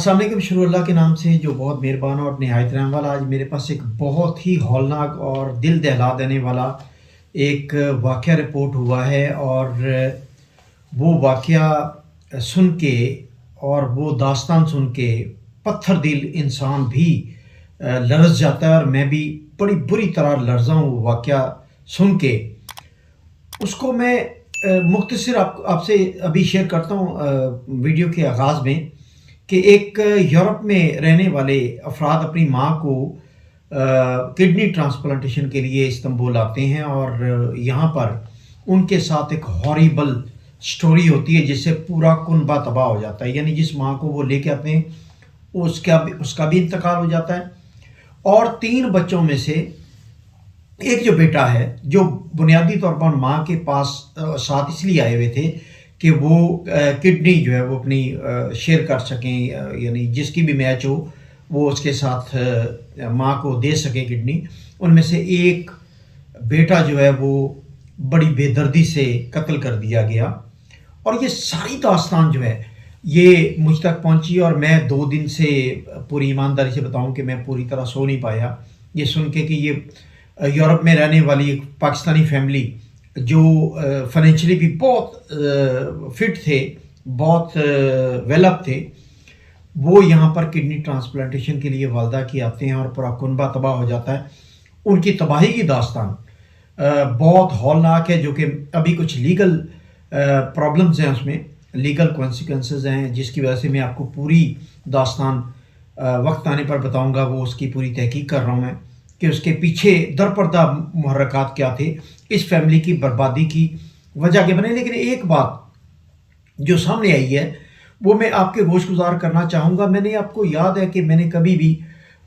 अस्सलाम वालेकुम। शुरू अल्लाह के नाम से जो बहुत मेहरबान और नहायत रहम वाला। आज मेरे पास एक बहुत ही हौलनाक और दिल दहला देने वाला एक वाक़या रिपोर्ट हुआ है, और वो वाक़या सुन के और वो दास्तान सुन के पत्थर दिल इंसान भी लरज़ जाता है, और मैं भी बड़ी बुरी तरह लरज़ा हूँ वो वाक़या सुन के। उसको मैं मुख्तसर आपसे अभी शेयर करता हूँ वीडियो के आगाज़ में, कि एक यूरोप में रहने वाले अफराद अपनी माँ को किडनी ट्रांसप्लांटेशन के लिए इस्तांबुल आते हैं, और यहाँ पर उनके साथ एक हॉरिबल स्टोरी होती है जिससे पूरा कुनबा तबाह हो जाता है। यानी जिस माँ को वो लेके आते हैं उसका भी इंतकाल हो जाता है, और 3 बच्चों में से एक जो बेटा है, जो बुनियादी तौर पर माँ के पास साथ इसलिए आए हुए थे कि वो किडनी जो है वो अपनी शेयर कर सकें, यानी जिसकी भी मैच हो वो उसके साथ माँ को दे सके किडनी। उनमें से एक बेटा जो है वो बड़ी बेदर्दी से कत्ल कर दिया गया। और ये सारी दास्तान जो है ये मुझ तक पहुंची, और मैं 2 दिन से पूरी ईमानदारी से बताऊं कि मैं पूरी तरह सो नहीं पाया ये सुन के कि ये यूरोप में रहने वाली एक पाकिस्तानी फैमिली जो फाइनेंशियली भी बहुत फिट थे, बहुत वेलअप थे, वो यहाँ पर किडनी ट्रांसप्लांटेशन के लिए वालदा की आते हैं और पूरा कुनबा तबाह हो जाता है। उनकी तबाही की दास्तान बहुत हौलनाक है, जो कि अभी कुछ लीगल प्रॉब्लम्स हैं, उसमें लीगल कॉन्सिक्वेंसेस हैं, जिसकी वजह से मैं आपको पूरी दास्तान वक्त आने पर बताऊंगा। वो उसकी पूरी तहकीक कर रहा हूँ मैं कि उसके पीछे दरपर्दा मुहर्रकात क्या थे इस फैमिली की बर्बादी की वजह के बने। लेकिन एक बात जो सामने आई है वो मैं आपके गोश गुजार करना चाहूँगा। मैंने आपको याद है कि मैंने कभी भी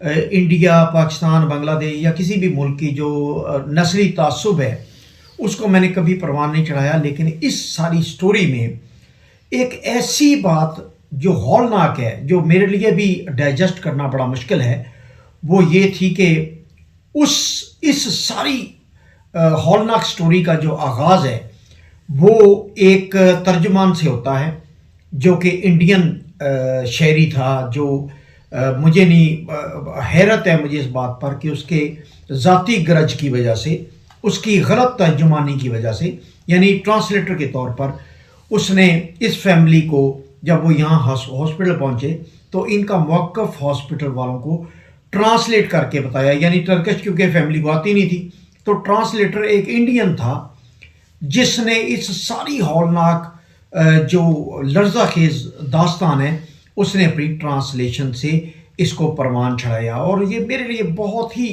इंडिया, पाकिस्तान, बांग्लादेश या किसी भी मुल्क की जो नस्ली तासुब है उसको मैंने कभी परवान नहीं चढ़ाया, लेकिन इस सारी स्टोरी में एक ऐसी बात जो हौलनाक है, जो मेरे लिए भी डाइजेस्ट करना बड़ा मुश्किल है, वो ये थी कि इस सारी हौलनाक स्टोरी का जो आगाज़ है वो एक तर्जुमान से होता है, जो कि इंडियन शहरी था, जो मुझे नहीं हैरत है मुझे इस बात पर कि उसके ज़ाती गरज की वजह से, उसकी गलत तर्जुमानी की वजह से, यानी ट्रांसलेटर के तौर पर उसने इस फैमिली को, जब वो यहाँ हॉस्पिटल पहुँचे तो इनका मौक़िफ़ हॉस्पिटल वालों को ट्रांसलेट करके बताया। यानी टर्किश क्योंकि फैमिली को आती नहीं थी, तो ट्रांसलेटर एक इंडियन था जिसने इस सारी हौलनाक जो लर्ज़ा खेज़ दास्तान है उसने अपनी ट्रांसलेशन से इसको परवान चढ़ाया। और ये मेरे लिए बहुत ही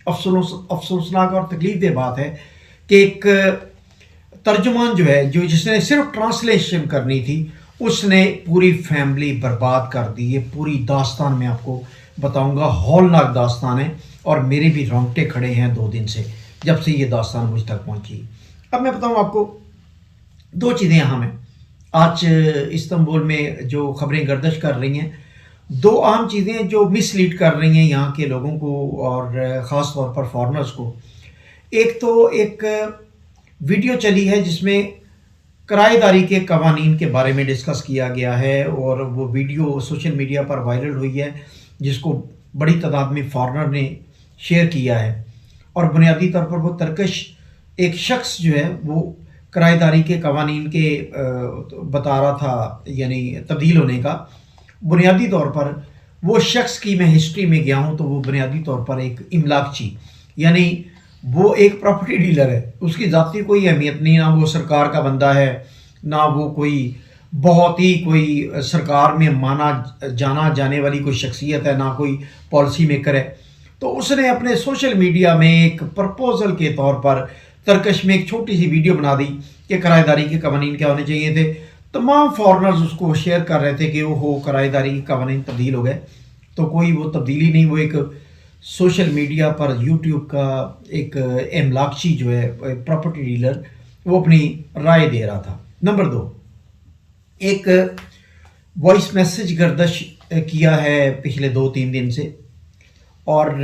अफसोसनाक और तकलीफ़देह बात है कि एक तर्जुमान जो है, जो जिसने सिर्फ ट्रांसलेशन करनी थी, उसने पूरी फैमिली बर्बाद कर दी। ये पूरी दास्तान मैं आपको बताऊंगा, हौलनाक दास्तान है, और मेरे भी रोंगटे खड़े हैं 2 दिन से जब से ये दास्तान मुझ तक पहुंची। अब मैं बताऊं आपको 2 चीज़ें अहम हैं आज इस्तांबुल में जो खबरें गर्दिश कर रही हैं। 2 अहम चीज़ें जो मिसलीड कर रही हैं यहाँ के लोगों को और ख़ास तौर पर फॉरेनर्स को। एक तो एक वीडियो चली है जिसमें किराएदारी के कवानीन के बारे में डिस्कस किया गया है, और वो वीडियो सोशल मीडिया पर वायरल हुई है, जिसको बड़ी तादाद में फॉरेनर ने शेयर किया है। और बुनियादी तौर पर वो तर्कश एक शख्स जो है वो किराएदारी के कवानीन के बता रहा था, यानी तब्दील होने का। बुनियादी तौर पर वो शख्स की मैं हिस्ट्री में गया हूँ तो वो बुनियादी तौर पर एक इमलाकची, यानी वो एक प्रॉपर्टी डीलर है, उसकी ज़ाती कोई अहमियत नहीं, ना वो सरकार का बंदा है, ना वो कोई बहुत ही कोई सरकार में माना जाना जाने वाली कोई शख्सियत है, ना कोई पॉलिसी मेकर है। तो उसने अपने सोशल मीडिया में एक प्रपोजल के तौर पर तर्कश में एक छोटी सी वीडियो बना दी कि किराएदारी के कवानीन क्या होने चाहिए थे। तमाम फॉरेनर्स उसको शेयर कर रहे थे कि वो किराएदारी के कवानीन तब्दील हो गए, तो कोई वो तब्दीली नहीं। वो एक सोशल मीडिया पर यूट्यूब का एक इमलाकची जो है, प्रॉपर्टी डीलर, वो अपनी राय दे रहा था। नंबर 2, एक वॉइस मैसेज गर्दिश किया है पिछले 2-3 दिन से, और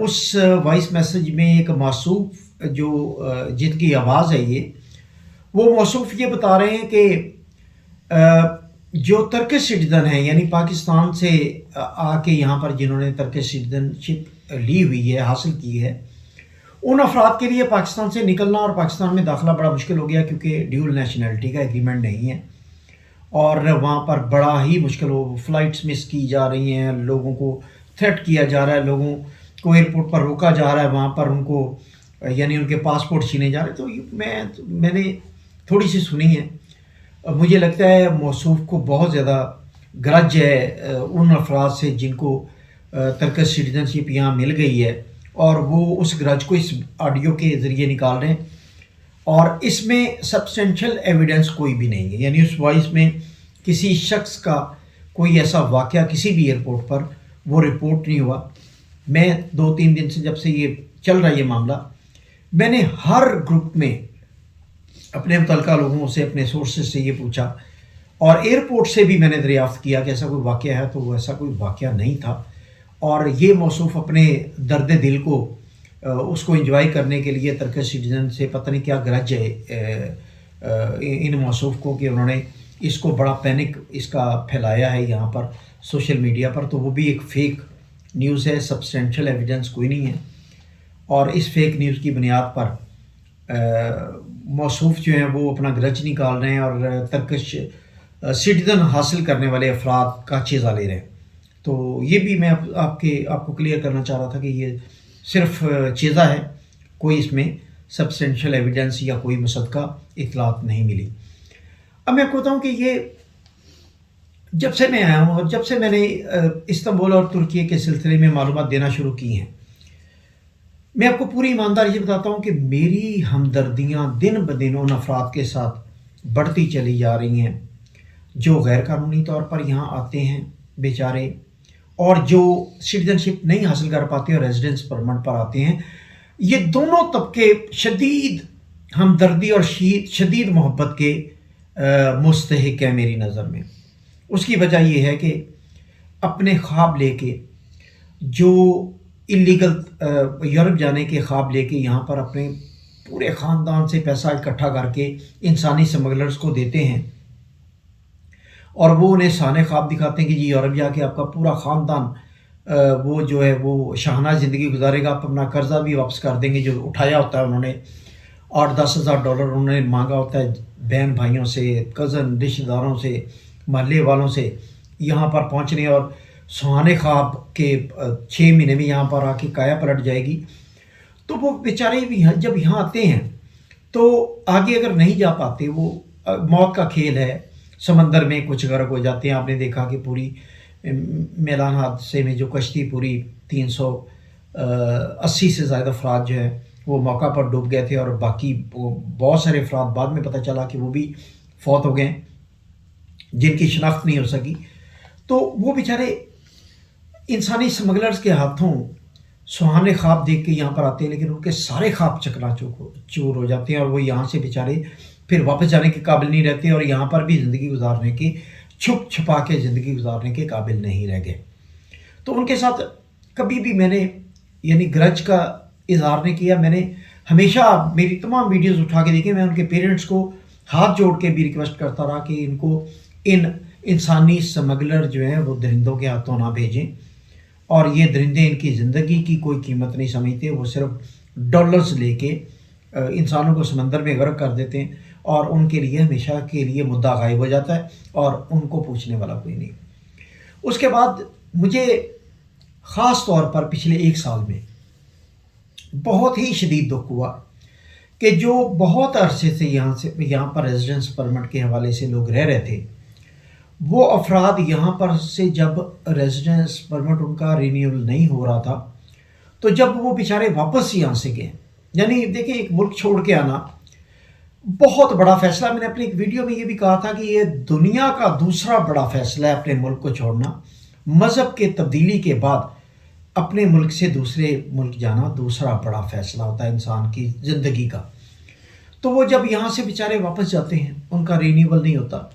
उस वॉइस मैसेज में एक मासूफ जो जिनकी आवाज़ है, वो मौसूफ ये बता रहे हैं कि जो टर्किश सिटीजन हैं यानी पाकिस्तान से आके यहाँ पर जिन्होंने टर्किश सिटीजनशिप ली हुई है, हासिल की है, उन अफराद के लिए पाकिस्तान से निकलना और पाकिस्तान में दाखिला बड़ा मुश्किल हो गया, क्योंकि ड्यूल नेशनलिटी का एग्रीमेंट नहीं है और वहाँ पर बड़ा ही मुश्किल हो, फ़्लाइट्स मिस की जा रही हैं, लोगों को थ्रेट किया जा रहा है, लोगों को एयरपोर्ट पर रोका जा रहा है, वहाँ पर उनको यानी उनके पासपोर्ट छीने जा रहे हैं। तो मैंने थोड़ी सी सुनी है। मुझे लगता है मौसूफ को बहुत ज़्यादा ग्रज है उन अफराद से जिनको टर्किश सिटीजनशिप यहाँ मिल गई है, और वो उस ग्रज को इस ऑडियो के ज़रिए निकाल रहे हैं। और इसमें सब्सटेंशियल एविडेंस कोई भी नहीं है, यानी उस वॉइस में किसी शख्स का कोई ऐसा वाक़या किसी भी एयरपोर्ट पर वो रिपोर्ट नहीं हुआ। मैं 2-3 दिन से, जब से ये चल रहा है ये मामला, मैंने हर ग्रुप में अपने मुतल्लिका लोगों से, अपने सोर्सेज से ये पूछा, और एयरपोर्ट से भी मैंने दरियाफ्त किया कि ऐसा कोई वाक़या है, तो वो ऐसा कोई वाक़या नहीं था। और ये मौसूफ अपने दर्द दिल को उसको एंजॉय करने के लिए टर्किश सिटीजन से पता नहीं क्या ग्रज है इन मौसूफ को कि उन्होंने इसको बड़ा पैनिक इसका फैलाया है यहाँ पर सोशल मीडिया पर। तो वो भी एक फ़ेक न्यूज़ है, सब्सटेंशियल एविडेंस कोई नहीं है। और इस फेक न्यूज़ की बुनियाद पर मौसूफ जो हैं वो अपना ग्रज निकाल रहे हैं और टर्किश सिटीज़न हासिल करने वाले अफराद का चेज़ा ले रहे हैं। तो ये भी मैं आपको क्लियर करना चाह रहा था कि ये सिर्फ चेज़ा है, कोई इसमें सब्सटेंशियल एविडेंस या कोई मुसद्दका इतलात नहीं मिली। अब मैं आपको बताऊँ कि ये जब से मैं आया हूँ और जब से मैंने इस्तांबुल और तुर्की के सिलसिले में मालूमात देना शुरू की हैं, मैं आपको पूरी ईमानदारी से बताता हूँ कि मेरी हमदर्दियाँ दिन ब दिन उन अफराद के साथ बढ़ती चली जा रही हैं जो गैर कानूनी तौर पर यहाँ आते हैं बेचारे, और जो सिटीजनशिप नहीं हासिल कर पाते और रेजिडेंस परमिट पर आते हैं। ये दोनों तबके शदीद हमदर्दी और शदीद मोहब्बत के मुस्तहिक है मेरी नज़र में। उसकी वजह ये है कि अपने ख्वाब लेके, जो इलीगल यूरोप जाने के ख्वाब लेके यहाँ पर अपने पूरे ख़ानदान से पैसा इकट्ठा करके इंसानी स्मगलर्स को देते हैं, और वो उन्हें साने ख्वाब दिखाते हैं कि जी यूरोप जाके आपका पूरा ख़ानदान वो जो है वो शाहाना ज़िंदगी गुजारेगा, आप अपना कर्ज़ा भी वापस कर देंगे जो उठाया होता है उन्होंने। 8-10 हज़ार डॉलर उन्होंने मांगा होता है बहन भाइयों से, कज़न, रिश्तेदारों से, महल्ले वालों से यहाँ पर पहुँचने, और सुहाने ख्वाब के 6 महीने में यहाँ पर आके काया पलट जाएगी। तो वो बेचारे भी जब यहाँ आते हैं तो आगे अगर नहीं जा पाते, वो मौत का खेल है, समंदर में कुछ गर्क हो जाते हैं। आपने देखा कि पूरी मेलान हादसे में जो कश्ती पूरी 380 से ज़्यादा अफराद जो है वो मौका पर डूब गए थे, और बाकी बहुत सारे अफराद बाद में पता चला कि वो भी फौत हो गए जिनकी शनाख्त नहीं हो सकी। तो वो बेचारे इंसानी स्मगलर्स के हाथों सुहाने ख्वाब देख के यहाँ पर आते हैं, लेकिन उनके सारे ख्वाब चकनाचूर हो जाते हैं, और वो यहाँ से बेचारे फिर वापस जाने के काबिल नहीं रहते, और यहाँ पर भी ज़िंदगी गुजारने के, छुप छुपा के ज़िंदगी गुजारने के काबिल नहीं रह गए। तो उनके साथ कभी भी मैंने यानी ग्रज का इजहार नहीं किया। मैंने हमेशा मेरी तमाम वीडियोस उठा के देखे। मैं उनके पेरेंट्स को हाथ जोड़ के भी रिक्वेस्ट करता रहा कि इनको इन इंसानी स्मगलर जो हैं वो दरिंदों के हाथों ना भेजें, और ये दरिंदे इनकी ज़िंदगी की कोई कीमत नहीं समझते, वो सिर्फ डॉलर्स लेके इंसानों को समंदर में गर्क कर देते हैं, और उनके लिए हमेशा के लिए मुद्दा गायब हो जाता है और उनको पूछने वाला कोई नहीं। उसके बाद मुझे ख़ास तौर पर पिछले 1 साल में बहुत ही शदीद दुख हुआ कि जो बहुत अरसे से यहाँ पर रेजिडेंस परमिट के हवाले से लोग रह रहे थे, वो अफराद यहाँ पर से जब रेजिडेंस परमिट उनका रिन्यूअल नहीं हो रहा था, तो जब वो बेचारे वापस यहाँ से गए, यानी देखिए एक मुल्क छोड़ के आना बहुत बड़ा फ़ैसला। मैंने अपनी एक वीडियो में ये भी कहा था कि ये दुनिया का दूसरा बड़ा फ़ैसला है अपने मुल्क को छोड़ना। मज़हब के तब्दीली के बाद अपने मुल्क से दूसरे मुल्क जाना दूसरा बड़ा फ़ैसला होता है इंसान की ज़िंदगी का। तो वो जब यहाँ से बेचारे वापस जाते हैं, उनका रिन्यूअल नहीं होता,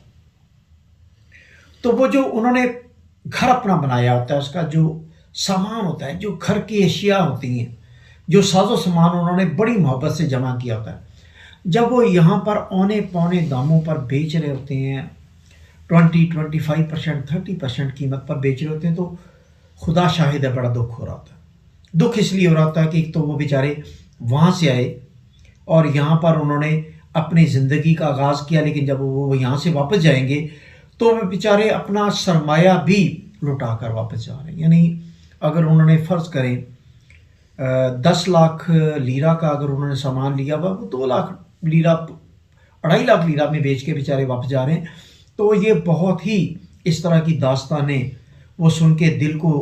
तो वो जो उन्होंने घर अपना बनाया होता है, उसका जो सामान होता है, जो घर की अशिया होती हैं, जो साजो सामान उन्होंने बड़ी मोहब्बत से जमा किया होता है, जब वो यहाँ पर औने पौने दामों पर बेच रहे होते हैं, 20-25%, 30% कीमत पर बेच रहे होते हैं, तो खुदा शाहिद है बड़ा दुख हो रहा था। दुख इसलिए हो रहा था कि एक तो वो बेचारे वहाँ से आए और यहाँ पर उन्होंने अपनी ज़िंदगी का आगाज़ किया, लेकिन जब वो यहाँ से वापस जाएंगे तो वो बेचारे अपना सरमाया भी लुटा कर वापस जा रहे हैं। यानी अगर उन्होंने फ़र्ज़ करें 10 लाख लीरा का अगर उन्होंने सामान लिया हुआ, वो 2 लाख लीरा, 2.5 लाख लीरा में बेच के बेचारे वापस जा रहे हैं। तो ये बहुत ही इस तरह की दास्तानें वो सुन के दिल को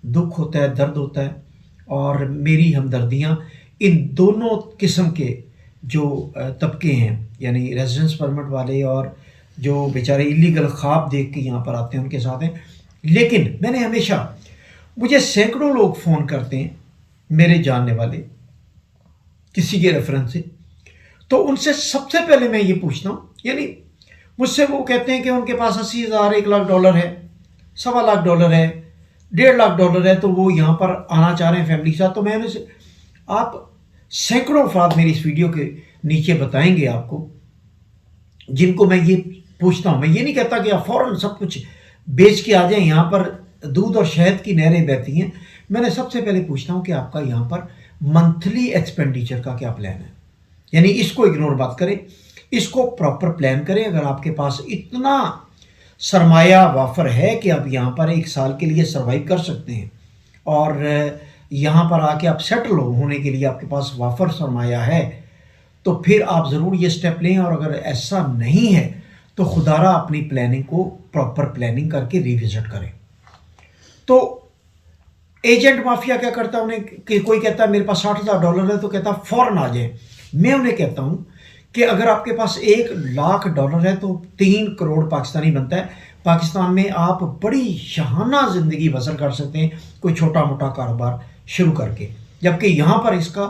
दुख होता है, दर्द होता है। और मेरी हमदर्दियाँ इन दोनों किस्म के जो तबके हैं, यानी रेजिडेंस परमिट वाले और जो बेचारे इलीगल ख्वाब देख के यहाँ पर आते हैं, उनके साथ हैं। लेकिन मैंने हमेशा, मुझे सैकड़ों लोग फ़ोन करते हैं मेरे जानने वाले किसी के रेफरेंस से, तो उनसे सबसे पहले मैं ये पूछता हूँ, यानी मुझसे वो कहते हैं कि उनके पास 80,000, 1 लाख डॉलर है, $1.25 लाख है, $1.5 लाख है, तो वो यहाँ पर आना चाह रहे हैं फैमिली के साथ। तो मैं उनसे, आप सैकड़ों अफराद मेरी इस वीडियो के नीचे बताएंगे आपको जिनको मैं ये पूछता हूँ। मैं ये नहीं कहता कि आप फ़ौरन सब कुछ बेच के आ जाएं, यहाँ पर दूध और शहद की नहरें बहती हैं। मैंने सबसे पहले पूछता हूँ कि आपका यहाँ पर मंथली एक्सपेंडिचर का क्या प्लान है। यानी इसको इग्नोर मत करें, इसको प्रॉपर प्लान करें। अगर आपके पास इतना सरमाया वाफर है कि आप यहाँ पर 1 साल के लिए सर्वाइव कर सकते हैं और यहाँ पर आके आप सेटल होने के लिए आपके पास वाफर सरमाया है, तो फिर आप ज़रूर ये स्टेप लें। और अगर ऐसा नहीं है तो खुदारा अपनी प्लानिंग को प्रॉपर प्लानिंग करके रिविजिट करें। तो एजेंट माफिया क्या करता है, उन्हें कि कोई कहता है मेरे पास $60,000 है, तो कहता फ़ौरन आ जाए। मैं उन्हें कहता हूँ कि अगर आपके पास $1 लाख है तो 3 करोड़ पाकिस्तानी बनता है। पाकिस्तान में आप बड़ी शहाना ज़िंदगी बसर कर सकते हैं कोई छोटा मोटा कारोबार शुरू करके, जबकि यहाँ पर इसका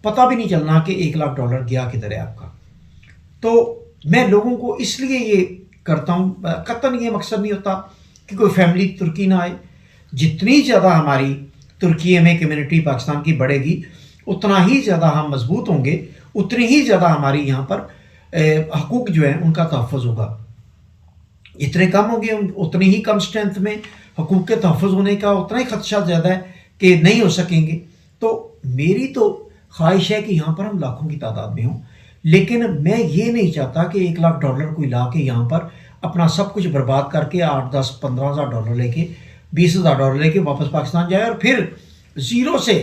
पता भी नहीं चलना कि $1 लाख गया किधर है आपका। तो मैं लोगों को इसलिए ये करता हूँ, कतन ये मकसद नहीं होता कि कोई फैमिली तुर्की ना आए। जितनी ज़्यादा हमारी तुर्की में कम्युनिटी पाकिस्तान की बढ़ेगी, उतना ही ज़्यादा हम मजबूत होंगे, उतनी ही ज़्यादा हमारी यहाँ पर हकूक़ जो है उनका तहफ़्फ़ुज़ होगा। जितने कम होंगे उतनी ही कम स्ट्रेंथ में हकूक़ के तहफ़्फ़ुज़ होने का उतना ही ख़दशा ज़्यादा है कि नहीं हो सकेंगे। तो मेरी तो ख्वाहिश है कि यहाँ पर हम लाखों की तादाद में हों, लेकिन मैं ये नहीं चाहता कि $1 लाख कोई ला के यहाँ पर अपना सब कुछ बर्बाद करके 8, 10, $15,000 लेके, $20,000 लेके वापस पाकिस्तान जाए और फिर ज़ीरो से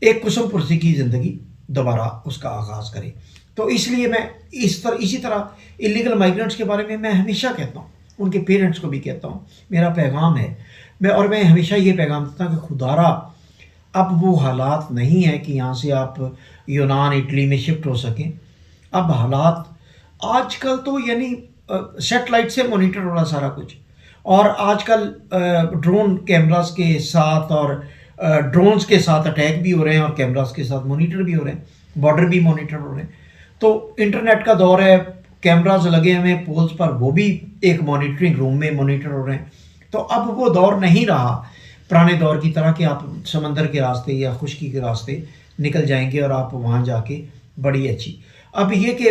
एक कुसुम पुरसी की ज़िंदगी दोबारा उसका आगाज़ करे। तो इसलिए मैं इसी तरह इलीगल माइग्रेंट्स के बारे में मैं हमेशा कहता हूँ, उनके पेरेंट्स को भी कहता हूँ, मेरा पैगाम है। मैं हमेशा ये पैगाम देता हूँ कि खुदारा अब वो हालात नहीं है कि यहाँ से आप यूनान, इटली में शिफ्ट हो सकें। अब हालात आजकल तो यानी सेटेलाइट से मॉनिटर हो रहा सारा कुछ, और आजकल ड्रोन कैमरास के साथ और ड्रोन्स के साथ अटैक भी हो रहे हैं और कैमरास के साथ मॉनिटर भी हो रहे हैं, बॉर्डर भी मॉनिटर हो रहे हैं। तो इंटरनेट का दौर है, कैमरास लगे हुए हैं पोल्स पर, वो भी एक मॉनिटरिंग रूम में मॉनिटर हो रहे हैं। तो अब वो दौर नहीं रहा पुराने दौर की तरह कि आप समंदर के रास्ते या खुश्की के रास्ते निकल जाएंगे और आप वहाँ जाके बड़ी अच्छी। अब ये कि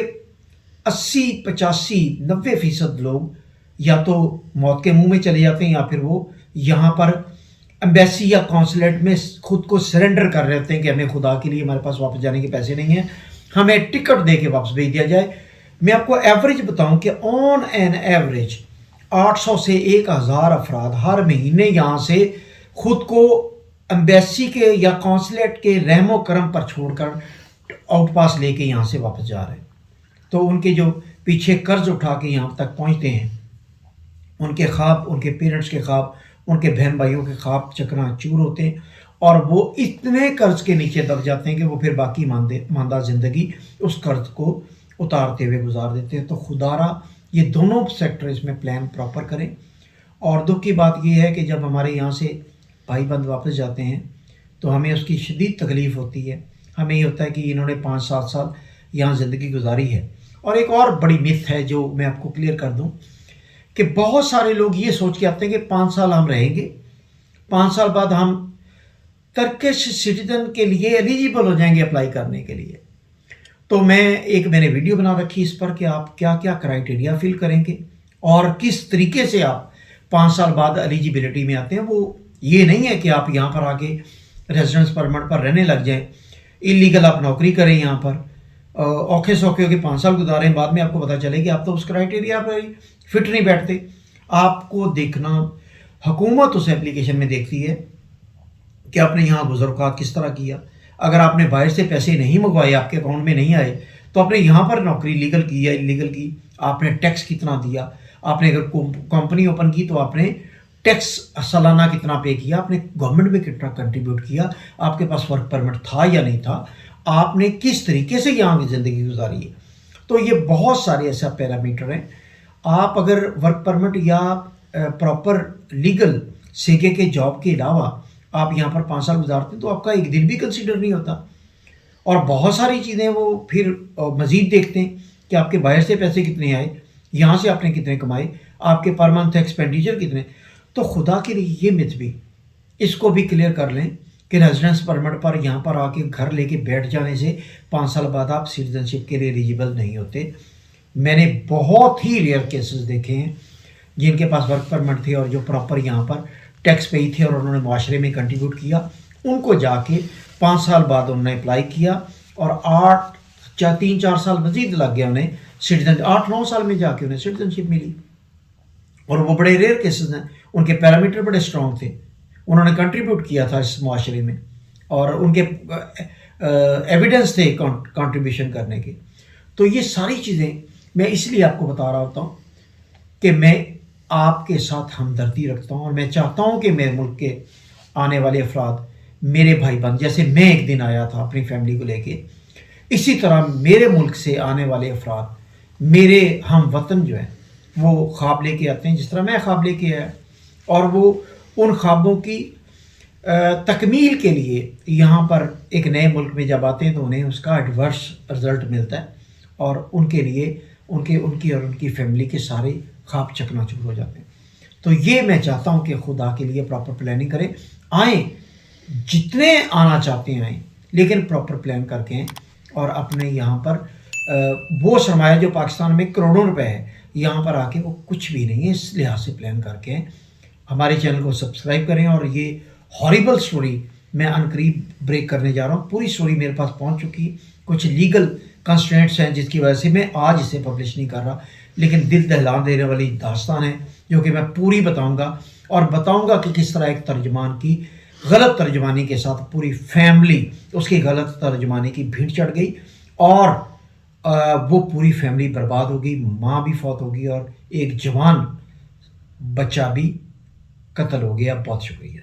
80, 85, 90% लोग या तो मौत के मुंह में चले जाते हैं या फिर वो यहाँ पर एम्बेसी या कौंसलेट में खुद को सरेंडर कर रहे होते हैं कि हमें खुदा के लिए हमारे पास वापस जाने के पैसे नहीं हैं, हमें टिकट दे के वापस भेज दिया जाए। मैं आपको एवरेज बताऊं कि ऑन एन एवरेज 800 से 1000 अफराद हर महीने यहाँ से खुद को एम्बेसी के या कौंसलेट के रहमो करम पर छोड़कर आउट पास लेके यहाँ से वापस जा रहे हैं। तो उनके जो पीछे कर्ज उठा के यहाँ तक पहुँचते हैं, उनके ख्वाब, उनके पेरेंट्स के ख्वाब, उनके बहन भाइयों के ख्वाब चकनाचूर होते हैं और वो इतने कर्ज के नीचे दब जाते हैं कि वो फिर बाकी मांदा ज़िंदगी उस कर्ज को उतारते हुए गुजार देते हैं। तो खुदारा ये दोनों सेक्टर इसमें प्लान प्रॉपर करें। और दुख की बात ये है कि जब हमारे यहाँ से भाई बंद वापस जाते हैं तो हमें उसकी शदीद तकलीफ़ होती है। हमें ये होता है कि इन्होंने 5-7 साल यहाँ ज़िंदगी गुजारी है। और एक और बड़ी मिथ है जो मैं आपको क्लियर कर दूँ कि बहुत सारे लोग ये सोच के आते हैं कि 5 साल हम रहेंगे, 5 साल बाद हम टर्किश सिटीजन के लिए एलिजिबल हो जाएंगे अप्लाई करने के लिए। तो मैंने वीडियो बना रखी इस पर कि आप क्या क्या क्राइटेरिया फिल करेंगे اور کس طریقے سے آپ 5 سال بعد ایلیجیبلٹی میں آتے ہیں. وہ یہ نہیں ہے کہ آپ یہاں پر آ کے ریزیڈنس پرمٹ پر رہنے لگ جائیں، انلیگل آپ نوکری کریں یہاں پر، اوکھے سوکھے ہو کے 5 سال گزاریں، بعد میں آپ کو پتہ چلے کہ آپ تو اس کرائٹیریا پر فٹ نہیں بیٹھتے. آپ کو دیکھنا، حکومت اس اپلیکیشن میں دیکھتی ہے کہ آپ نے یہاں گزرکات کس طرح کیا. اگر آپ نے باہر سے پیسے نہیں منگوائے، آپ کے اکاؤنٹ میں نہیں آئے، تو آپ نے یہاں پر نوکری لیگل کی یا انلیگل کی، آپ نے ٹیکس کتنا دیا، آپ نے اگر کمپنی اوپن کی تو آپ نے ٹیکس سالانہ کتنا پے کیا، آپ نے گورنمنٹ میں کتنا کنٹریبیوٹ کیا، آپ کے پاس ورک پرمٹ تھا یا نہیں تھا، آپ نے کس طریقے سے یہاں کی زندگی گزاری ہے. تو یہ بہت سارے ایسا پیرامیٹر ہیں. آپ اگر ورک پرمٹ یا پراپر لیگل سیکے کے جاب کے علاوہ آپ یہاں پر 5 سال گزارتے ہیں تو آپ کا ایک دن بھی کنسیڈر نہیں ہوتا. اور بہت ساری چیزیں وہ پھر مزید دیکھتے ہیں کہ آپ کے باہر سے پیسے کتنے آئے، یہاں سے آپ نے کتنے کمائے، آپ کے پر منتھ ایکسپینڈیچر کتنے. تو خدا کے لیے یہ مت بھی اس کو بھی کلیئر کر لیں کہ ریزیڈنس پرمٹ پر یہاں پر آ کے گھر لے کے بیٹھ جانے سے 5 سال بعد آپ سٹیزن شپ کے لیے ایلیجیبل نہیں ہوتے. میں نے بہت ہی ریئر کیسز دیکھے ہیں جن کے پاس ورک پرمٹ تھے اور جو پراپر یہاں پر ٹیکس پے تھے اور انہوں نے معاشرے میں کنٹریبیوٹ کیا، ان کو جا کے 5 سال بعد انہوں نے اپلائی کیا اور 3-4 سال مزید لگ گیا انہیں سٹیزن، 8-9 سال میں جا کے انہیں سٹیزن شپ ملی. اور وہ بڑے ریئر کیسز ہیں، ان کے پیرامیٹر بڑے اسٹرانگ تھے، انہوں نے کنٹریبیوٹ کیا تھا اس معاشرے میں اور ان کے ایویڈنس تھے کنٹریبیوشن کرنے کے. تو یہ ساری چیزیں میں اس لیے آپ کو بتا رہا ہوتا ہوں کہ میں آپ کے ساتھ ہمدردی رکھتا ہوں اور میں چاہتا ہوں کہ میرے ملک کے آنے والے افراد میرے بھائی بند، جیسے میں ایک دن آیا تھا اپنی فیملی کو لے کے، اسی طرح میرے ملک سے آنے والے افراد، میرے ہم وطن جو ہیں وہ خواب لے کے آتے ہیں جس طرح میں خواب لے کے آیا، اور وہ ان خوابوں کی تکمیل کے لیے یہاں پر ایک نئے ملک میں جب آتے ہیں تو انہیں اس کا ایڈورس رزلٹ ملتا ہے اور ان کے لیے ان کی اور ان کی فیملی کے سارے خواب چکنا چور ہو جاتے ہیں. تو یہ میں چاہتا ہوں کہ خدا کے لیے پراپر پلاننگ کریں، آئیں جتنے آنا چاہتے ہیں آئیں، لیکن پراپر پلان کر کے آئیں اور اپنے یہاں پر وہ سرمایہ جو پاکستان میں کروڑوں روپے ہے، یہاں پر آ کے وہ کچھ بھی نہیں ہے، اس لحاظ سے پلان کر کے آئیں. ہمارے چینل کو سبسکرائب کریں. اور یہ ہاریبل سٹوری میں عنقریب بریک کرنے جا رہا ہوں. پوری سٹوری میرے پاس پہنچ چکی، کچھ لیگل کنسٹرینٹس ہیں جس کی وجہ سے میں آج اسے پبلش نہیں کر رہا، لیکن دل دہلا دینے والی داستان ہے جو کہ میں پوری بتاؤں گا، اور بتاؤں گا کہ کس طرح ایک ترجمان کی غلط ترجمانی کے ساتھ پوری فیملی اس کی غلط ترجمانی کی بھیڑ چڑھ گئی اور وہ پوری فیملی برباد ہو گئی، ماں بھی فوت ہوگی اور ایک جوان بچہ بھی قتل ہو گیا. بہت شکریہ.